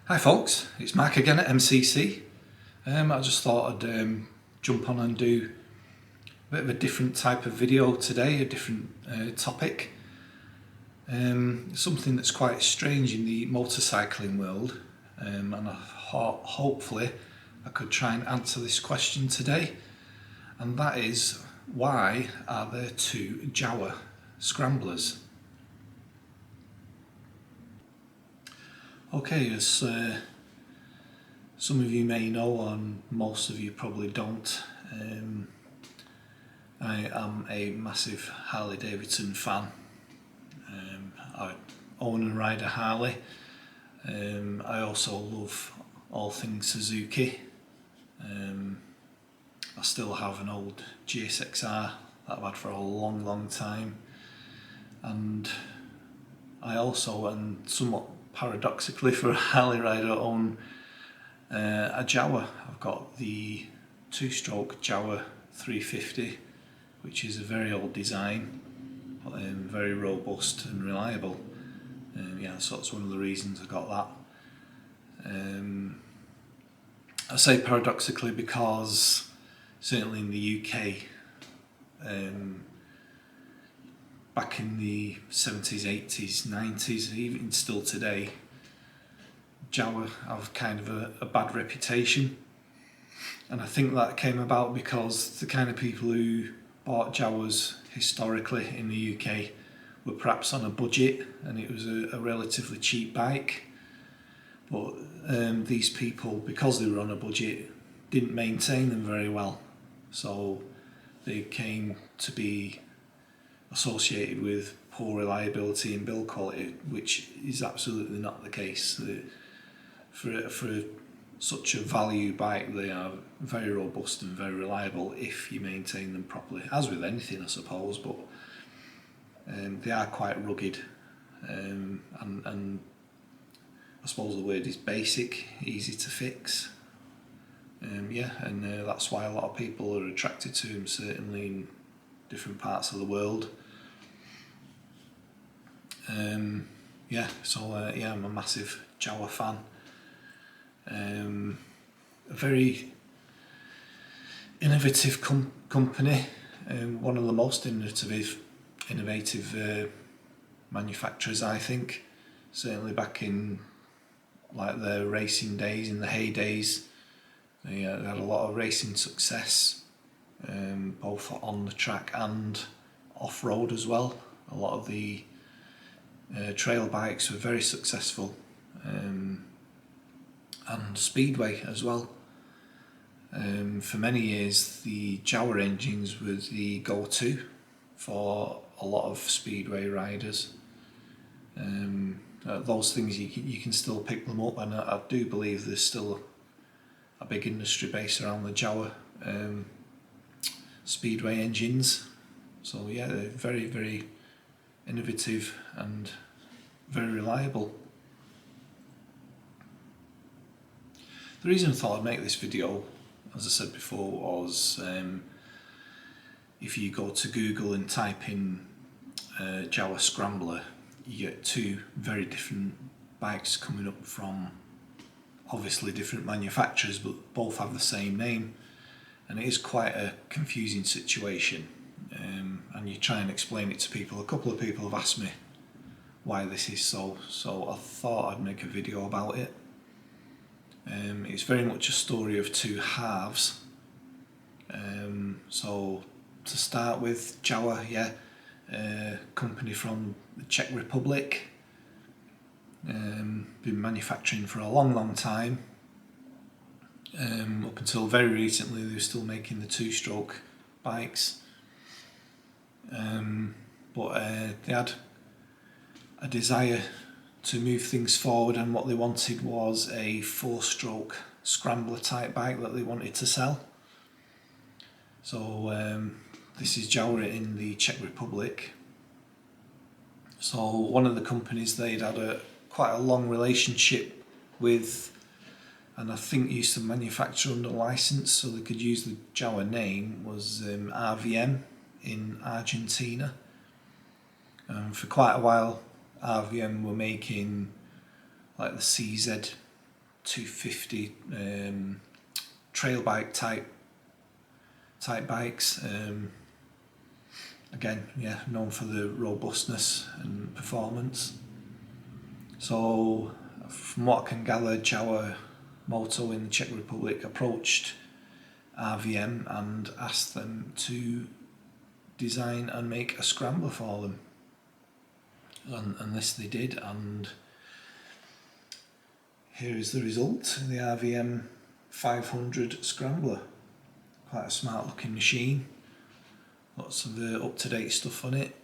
Hi folks, it's Mark again at MCC. I just thought I'd jump on and do a bit of a different type of video today, a different topic. Something that's quite strange in the motorcycling world, and I thought hopefully I could try and answer this question today, and that is, why are there two Jawa Scramblers? Okay, as some of you may know, and most of you probably don't, I am a massive Harley Davidson fan. I own and ride a Harley. I also love all things Suzuki. I still have an old GSXR that I've had for a long time, and I also, and somewhat paradoxically for a Harley rider, own a Jawa. I've got the two-stroke Jawa 350, which is a very old design, but very robust and reliable. So that's one of the reasons I got that. I say paradoxically because certainly in the UK, back in the 70s, 80s, 90s, even still today, Jawa have kind of a bad reputation, and I think that came about because the kind of people who bought Jawas historically in the UK were perhaps on a budget, and it was a relatively cheap bike, but these people, because they were on a budget, didn't maintain them very well, so they came to be associated with poor reliability and build quality, which is absolutely not the case. For such a value bike, they are very robust and very reliable if you maintain them properly, as with anything I suppose, but they are quite rugged, and I suppose the word is basic, easy to fix. That's why a lot of people are attracted to them, certainly in different parts of the world. I'm a massive Jawa fan. A very innovative company, one of the most innovative manufacturers, I think. Certainly back in like their racing days, in the heydays, they had a lot of racing success, both on the track and off-road as well. A lot of the trail bikes were very successful, and speedway as well. For many years the Jawa engines were the go-to for a lot of speedway riders. Those things you can still pick them up, and I do believe there's still a big industry base around the Jawa speedway engines. So yeah, they're very innovative and very reliable. The reason I thought I'd make this video, as I said before, was if you go to Google and type in Jawa Scrambler, you get two very different bikes coming up from obviously different manufacturers, but both have the same name, and it is quite a confusing situation. And you try and explain it to people. A couple of people have asked me why this is so I thought I'd make a video about it. It's very much a story of two halves. So to start with, Jawa, company from the Czech Republic, been manufacturing for a long time. Up until very recently they were still making the two-stroke bikes, but they had a desire to move things forward, and what they wanted was a four-stroke scrambler type bike that they wanted to sell. So this is Jawa in the Czech Republic. So one of the companies they'd had quite a long relationship with, and I think used to manufacture under license so they could use the Jawa name, was RVM in Argentina. For quite a while RVM were making like the CZ 250 trail bike type bikes. Again, yeah, known for the robustness and performance. So, from what I can gather, Jawa Moto in the Czech Republic approached RVM and asked them to design and make a scrambler for them. And this they did, and here is the result, the RVM 500 Scrambler. Quite a smart looking machine, lots of up-to-date stuff on it.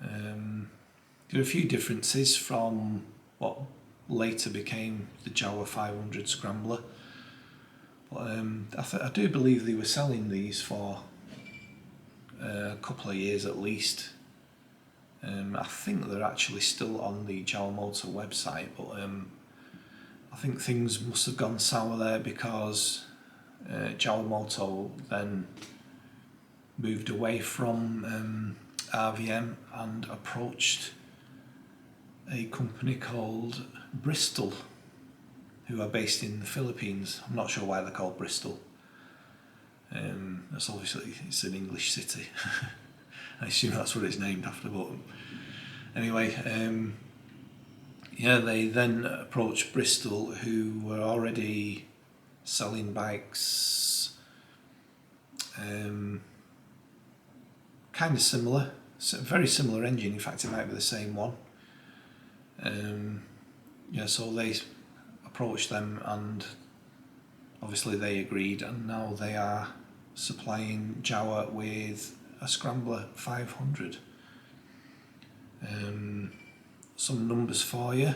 There are a few differences from what later became the Jawa 500 Scrambler, but I do believe they were selling these for a couple of years at least. I think they're actually still on the Jawa Motor website, but I think things must have gone sour there because Jawa Moto then moved away from RVM and approached a company called Bristol, who are based in the Philippines. I'm not sure why they're called Bristol. That's obviously, it's an English city. I assume that's what it's named after, but anyway, yeah, they then approached Bristol, who were already selling bikes kind of similar, very similar engine, in fact it might be the same one. Yeah, so they approached them and obviously they agreed, and now they are supplying Jawa with a Scrambler 500. Some numbers for you.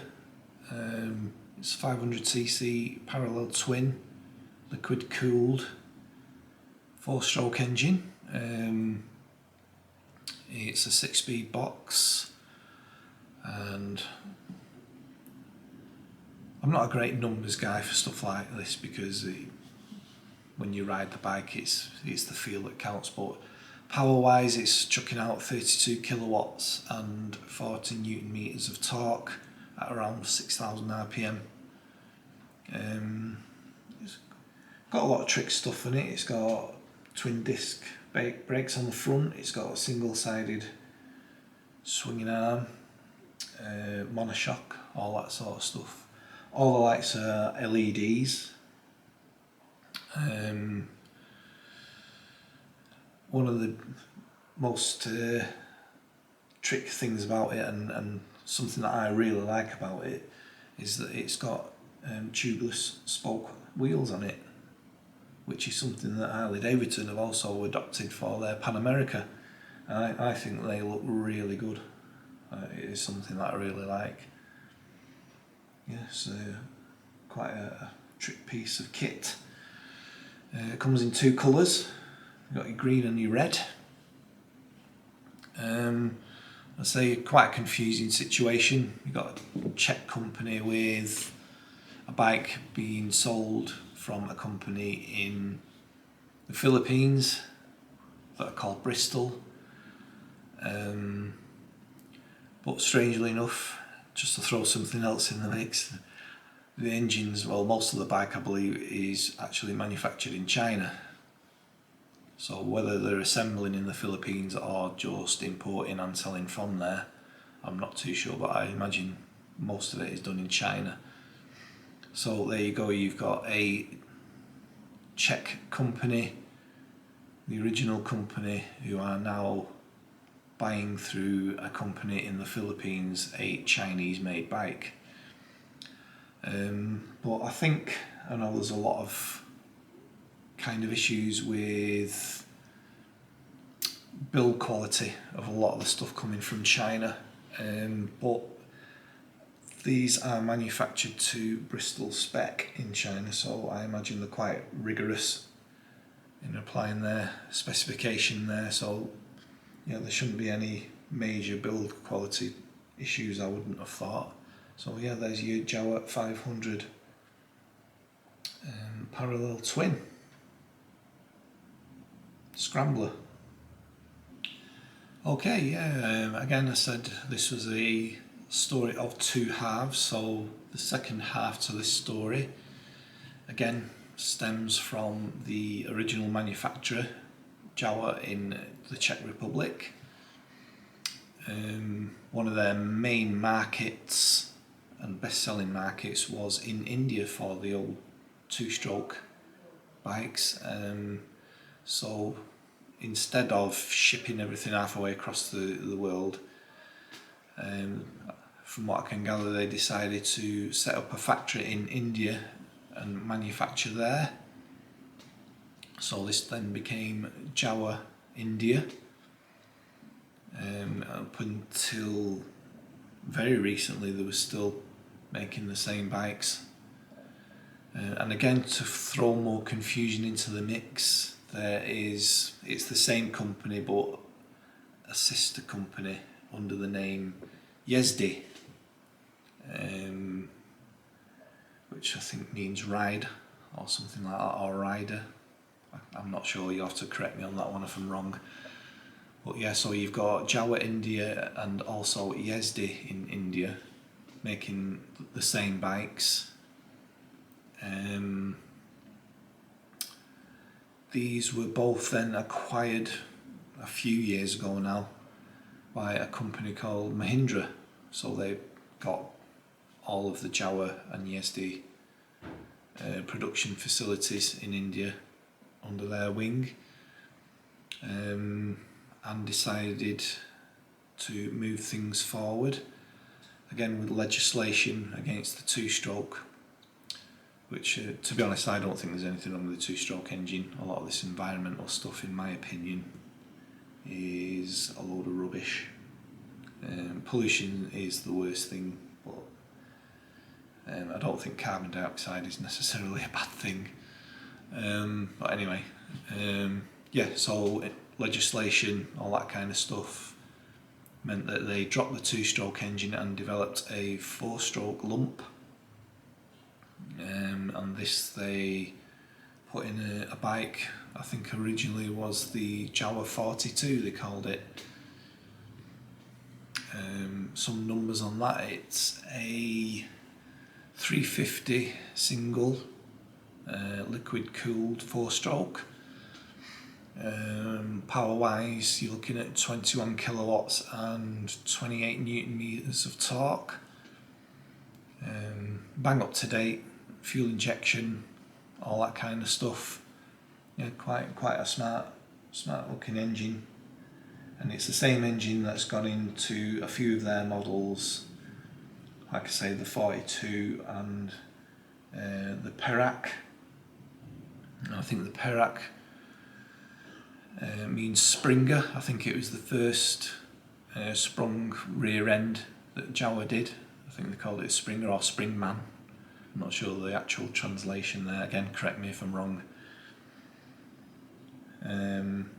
It's 500cc parallel twin, liquid cooled, 4-stroke engine. It's a 6-speed box, and I'm not a great numbers guy for stuff like this because when you ride the bike it's the feel that counts, but power wise it's chucking out 32 kilowatts and 40 newton meters of torque at around 6,000 rpm. It's got a lot of trick stuff in it. It's got twin disc brakes on the front, it's got a single-sided swinging arm, monoshock, all that sort of stuff. All the lights are LEDs. One of the most trick things about it, and something that I really like about it, is that it's got tubeless spoke wheels on it, which is something that Harley Davidson have also adopted for their Pan America. I think they look really good. It is something that I really like. Yes, quite a trick piece of kit. It comes in 2 colours. You've got your green and your red. I say quite a confusing situation. You've got a Czech company with a bike being sold from a company in the Philippines that are called Bristol. But strangely enough, just to throw something else in the mix, the engines, well, most of the bike I believe is actually manufactured in China. So whether they're assembling in the Philippines or just importing and selling from there, I'm not too sure, but I imagine most of it is done in China. So there you go, you've got a Czech company, the original company, who are now buying through a company in the Philippines a Chinese made bike. But I know there's a lot of kind of issues with build quality of a lot of the stuff coming from China, but these are manufactured to Bristol spec in China, so I imagine they're quite rigorous in applying their specification there, so yeah, there shouldn't be any major build quality issues, I wouldn't have thought. So yeah, there's your Jawa 500 parallel twin Scrambler. Okay, yeah, again I said this was a story of two halves. So the second half to this story, again, stems from the original manufacturer, Jawa, in the Czech Republic. One of their main markets and best-selling markets was in India for the old two-stroke bikes. So instead of shipping everything halfway across the world, from what I can gather, they decided to set up a factory in India and manufacture there. So this then became Jawa India. Up until very recently, they were still making the same bikes. And again, to throw more confusion into the mix, it's the same company but a sister company under the name Yezdi, which I think means ride or something like that, or rider. I'm not sure, you'll have to correct me on that one if I'm wrong. But yeah, so you've got Jawa India and also Yezdi in India making the same bikes. These were both then acquired a few years ago now by a company called Mahindra. So they got all of the Jawa and Yezdi production facilities in India under their wing, and decided to move things forward, again with legislation against the two-stroke, which to be honest, I don't think there's anything wrong with the two-stroke engine. A lot of this environmental stuff, in my opinion, is a load of rubbish. Pollution is the worst thing, but I don't think carbon dioxide is necessarily a bad thing. But anyway, yeah, so legislation, all that kind of stuff, meant that they dropped the two-stroke engine and developed a four-stroke lump. And this they put in a bike, I think originally was the Jawa 42 they called it. Some numbers on that, it's a 350 single liquid cooled four-stroke. Power wise, you're looking at 21 kilowatts and 28 newton meters of torque. Bang up to date, fuel injection, all that kind of stuff. Yeah, quite a smart looking engine. And it's the same engine that's gone into a few of their models, like I say, the 42 and the Perak. I think the Perak means Springer. I think it was the first sprung rear end that Jawa did. I think they called it Springer or Springman. I'm not sure the actual translation there. Again, correct me if I'm wrong.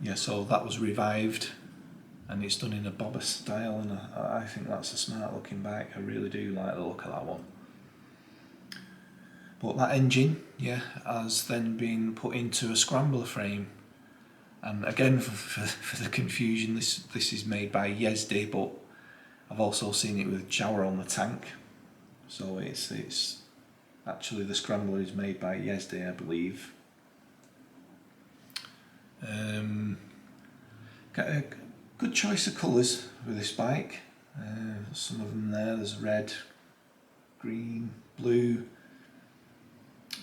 Yeah, so that was revived, and it's done in a bobber style, and I think that's a smart looking bike. I really do like the look of that one. But that engine, yeah, has then been put into a scrambler frame. And again, for the confusion, this is made by Yezdi, but I've also seen it with Jawa on the tank. So it's actually, the scrambler is made by Yezdi, I believe. Got a good choice of colours with this bike. Some of them there's red, green, blue,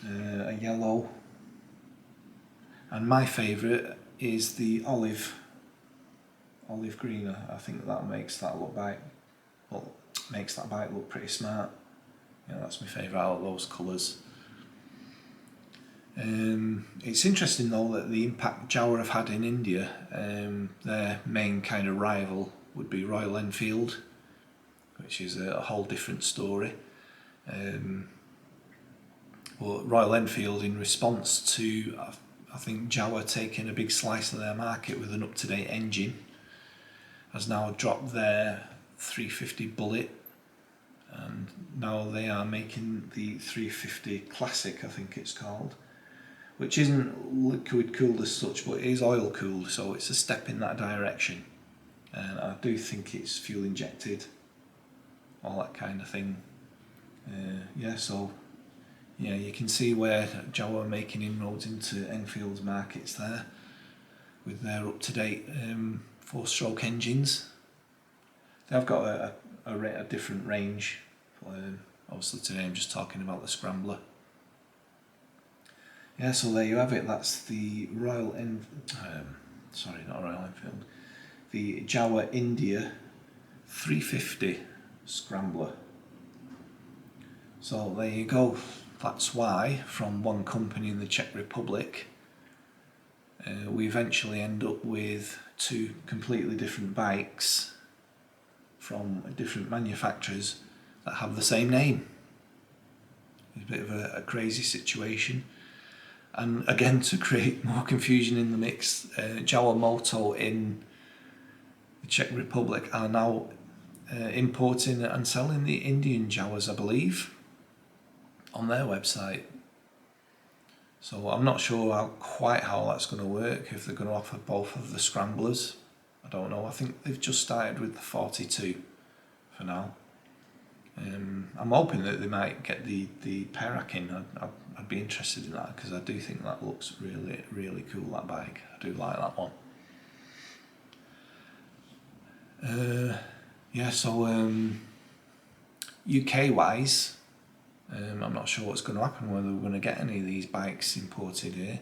a yellow, and my favourite is the olive green. I think that makes that bike look pretty smart. Yeah, that's my favourite out of those colours. It's interesting though that the impact Jawa have had in India, their main kind of rival would be Royal Enfield, which is a whole different story. But Royal Enfield, in response to, I think, Jawa taking a big slice of their market with an up-to-date engine, has now dropped their 350 Bullet, and now they are making the 350 Classic, I think it's called, which isn't liquid cooled as such, but it is oil cooled, so it's a step in that direction. And I do think it's fuel injected, all that kind of thing. Yeah, so yeah, you can see where Jawa are making inroads into Enfield's markets there with their up-to-date 4-stroke engines. They've got a different range. Obviously today I'm just talking about the Scrambler. Yeah, so there you have it. That's the the Jawa India 350 Scrambler. So there you go. That's why, from one company in the Czech Republic, we eventually end up with 2 completely different bikes from different manufacturers that have the same name. It's a bit of a crazy situation. And again, to create more confusion in the mix, Jawa Moto in the Czech Republic are now importing and selling the Indian Jawas, I believe, on their website. So I'm not sure quite how that's going to work, if they're going to offer both of the Scramblers. I don't know. I think they've just started with the 42 for now. I'm hoping that they might get the Perak in. I'd be interested in that, because I do think that looks really, really cool, that bike. I do like that one. Yeah, so UK wise, I'm not sure what's going to happen, whether we're going to get any of these bikes imported here.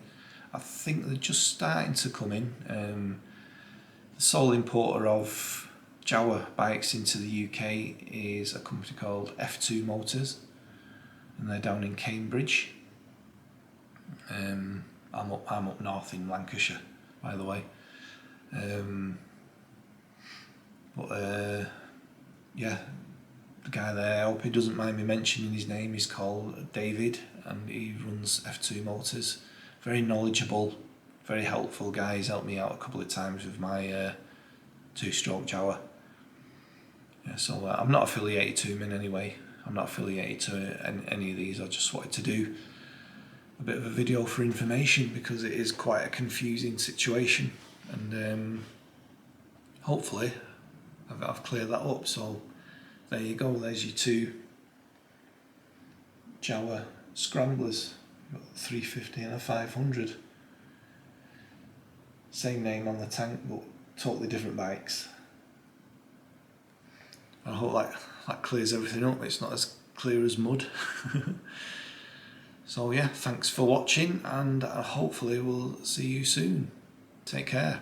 I think they're just starting to come in. The sole importer of Jawa bikes into the UK is a company called F2 Motors, and they're down in Cambridge. I'm up north in Lancashire, by the way. Yeah, the guy there, I hope he doesn't mind me mentioning his name, he's called David, and he runs F2 Motors. Very knowledgeable, very helpful guy. He's helped me out a couple of times with my 2-stroke Jawa. Yeah, so I'm not affiliated to him in any way. I'm not affiliated to any of these. I just wanted to do a bit of a video for information, because it is quite a confusing situation, and hopefully I've cleared that up. So there you go, there's your 2 Jawa Scramblers. You've got a 350 and a 500. Same name on the tank, but totally different bikes. I hope that clears everything up. It's not as clear as mud. So yeah, thanks for watching, and hopefully we'll see you soon. Take care.